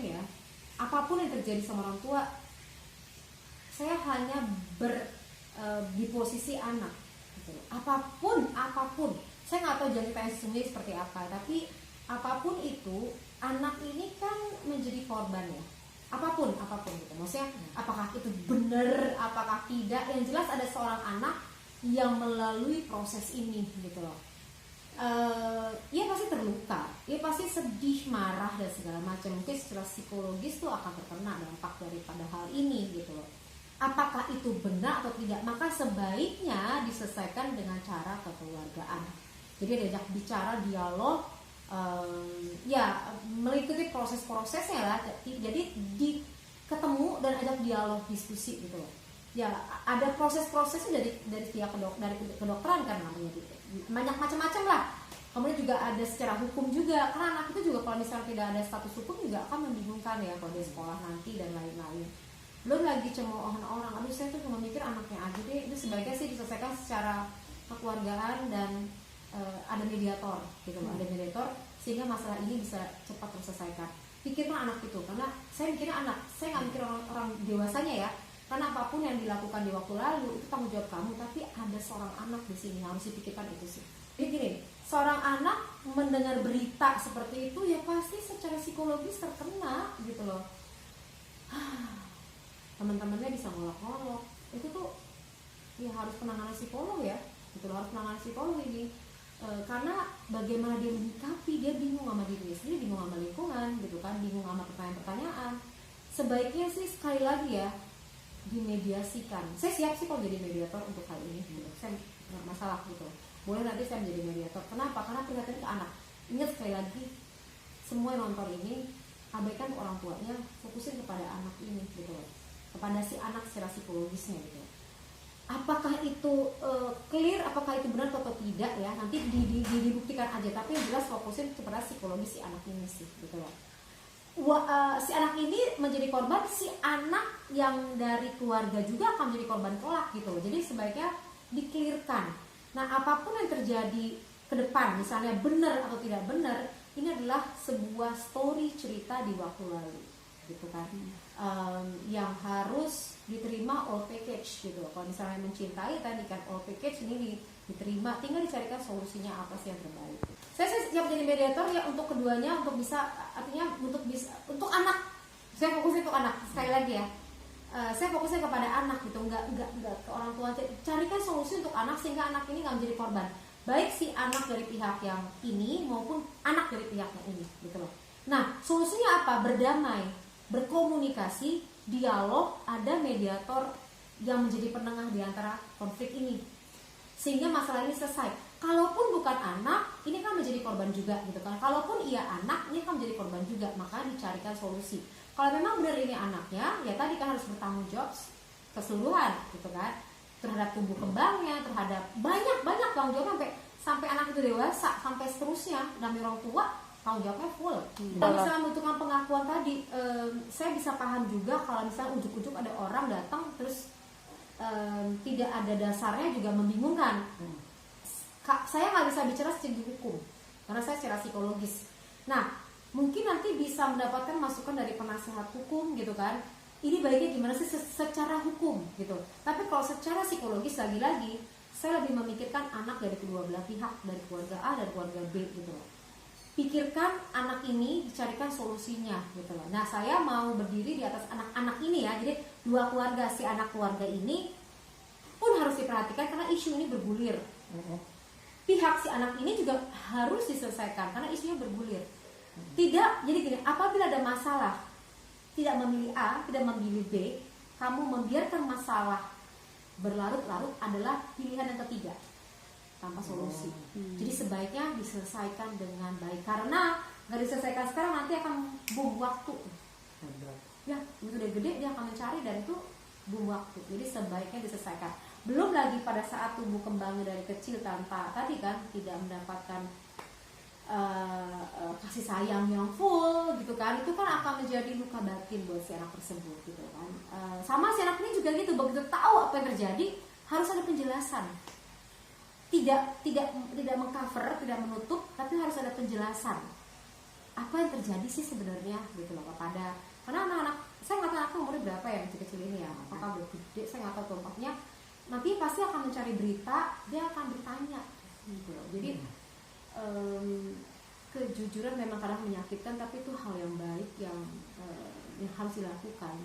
ya, apapun yang terjadi sama orang tua, saya hanya di posisi anak gitu. Apapun saya nggak tahu ceritanya sesungguhnya seperti apa, tapi apapun itu, anak ini kan menjadi korban ya, apapun gitu. Maksudnya apakah itu benar, apakah tidak, yang jelas ada seorang anak yang melalui proses ini gitu loh. Ia pasti terluka, ia pasti sedih, marah dan segala macam. Mungkin secara psikologis tuh akan terkena dampak daripada hal ini gitu loh. Apakah itu benar atau tidak, maka sebaiknya diselesaikan dengan cara kekeluargaan. Jadi diajak bicara, dialog, ya mengikuti proses-prosesnya lah. Jadi ketemu dan ajak dialog, diskusi gitu loh. Ya ada proses-prosesnya dari pihak dari kedokteran kan, namanya banyak macam-macam lah. Kemudian juga ada secara hukum juga, karena anak itu juga kalau misalnya tidak ada status hukum juga akan membingungkan ya kalau di sekolah nanti dan lain-lain. Belum lagi cemoohan orang, aduh saya tuh cuma mikir anaknya aja deh, itu sebaiknya sih diselesaikan secara kekeluargaan dan ada mediator gitu loh, ada mediator sehingga masalah ini bisa cepat terselesaikan. Pikirkan anak itu, karena saya mikirnya anak, saya nggak mikir orang dewasanya ya. Karena apapun yang dilakukan di waktu lalu itu tanggung jawab kamu, tapi ada seorang anak di sini, harus dipikirkan itu sih. Jadi gini, seorang anak mendengar berita seperti itu ya pasti secara psikologis terkena gitu loh. Teman-temannya bisa ngolok-ngolok, itu tuh ya harus penanganan psikolog ya, gitu loh, harus penanganan psikolog ini. Karena bagaimana dia menyikapi, dia bingung sama dirinya sendiri, bingung sama lingkungan gitu kan, bingung sama pertanyaan-pertanyaan. Sebaiknya sih sekali lagi ya, dimediasikan. Saya siap sih kalau jadi mediator untuk hal ini gitu. Saya nggak masalah gitu, boleh nanti saya menjadi mediator. Kenapa? Karena perhatian ke anak. Ingat sekali lagi, semua yang nonton ini abaikan orang tuanya, fokusin kepada anak ini gitu loh, kepada si anak secara psikologisnya gitu. Apakah itu clear, apakah itu benar atau tidak ya, nanti dibuktikan aja, tapi yang jelas fokusin kepada psikologis si anak ini sih gitu loh. Si anak ini menjadi korban, si anak yang dari keluarga juga akan menjadi korban kelak gitu. Jadi sebaiknya dikelirkan. Nah apapun yang terjadi ke depan, misalnya benar atau tidak benar, ini adalah sebuah story, cerita di waktu lalu gitu kan, yang harus diterima all package gitu. Kalau misalnya mencintai tadi kan all package ini diterima, tinggal dicarikan solusinya apa sih yang terbaik. Saya siap jadi mediator ya untuk keduanya, untuk bisa, artinya untuk anak. Saya fokusnya untuk anak sekali lagi ya. Saya fokusnya kepada anak gitu, nggak ke orang tua. Carikan solusi untuk anak sehingga anak ini nggak menjadi korban, baik si anak dari pihak yang ini maupun anak dari pihak yang ini gitu loh. Nah solusinya apa? Berdamai, berkomunikasi, dialog, ada mediator yang menjadi penengah di antara konflik ini sehingga masalah ini selesai. Kalaupun bukan anak, ini kan menjadi korban juga gitu kan. Kalaupun ia anak, ini kan menjadi korban juga, maka dicarikan solusi. Kalau memang benar ini anaknya, ya tadi kan harus bertanggung jawab keseluruhan gitu kan, terhadap tumbuh kembangnya, terhadap banyak tanggung jawab sampai anak itu dewasa, sampai seterusnya. Dan orang tua tanggung jawabnya full. Kalau misalnya membutuhkan pengakuan tadi, saya bisa paham juga kalau misalnya ujuk-ujuk ada orang datang terus tidak ada dasarnya, juga membingungkan. Saya nggak bisa bicara secara hukum karena saya secara psikologis. Nah mungkin nanti bisa mendapatkan masukan dari penasehat hukum gitu kan, ini baiknya gimana sih secara hukum gitu. Tapi kalau secara psikologis, lagi-lagi saya lebih memikirkan anak dari kedua belah pihak, dari keluarga A dan keluarga B gitu loh. Pikirkan anak ini, dicarikan solusinya gitu loh. Nah saya mau berdiri di atas anak-anak ini ya. Jadi dua keluarga, si anak keluarga ini pun harus diperhatikan karena isu ini bergulir. Pihak si anak ini juga harus diselesaikan karena isunya bergulir. Tidak, jadi gini, apabila ada masalah, tidak memilih A, tidak memilih B, kamu membiarkan masalah berlarut-larut adalah pilihan yang ketiga tanpa solusi. Jadi sebaiknya diselesaikan dengan baik, karena nggak diselesaikan sekarang nanti akan bom waktu. Ya, itu udah gede dia akan mencari dan itu bom waktu. Jadi sebaiknya diselesaikan. Belum lagi pada saat tumbuh kembangnya dari kecil tanpa tadi kan tidak mendapatkan kasih sayang yang full gitu kan, itu kan akan menjadi luka batin buat si anak tersebut gitu kan. Sama si anak ini juga gitu, begitu tahu apa yang terjadi harus ada penjelasan. Tidak mengcover, tidak menutup, tapi harus ada penjelasan. apa yang terjadi sih sebenarnya gitu loh kepada, karena anak-anak saya nggak tahu aku umurnya berapa ya kecil-kecil ini ya, apakah udah gede saya nggak tahu tempatnya, nanti pasti akan mencari berita, dia akan bertanya gitu loh. Jadi kejujuran memang kadang menyakitkan, tapi itu hal yang baik yang harus dilakukan.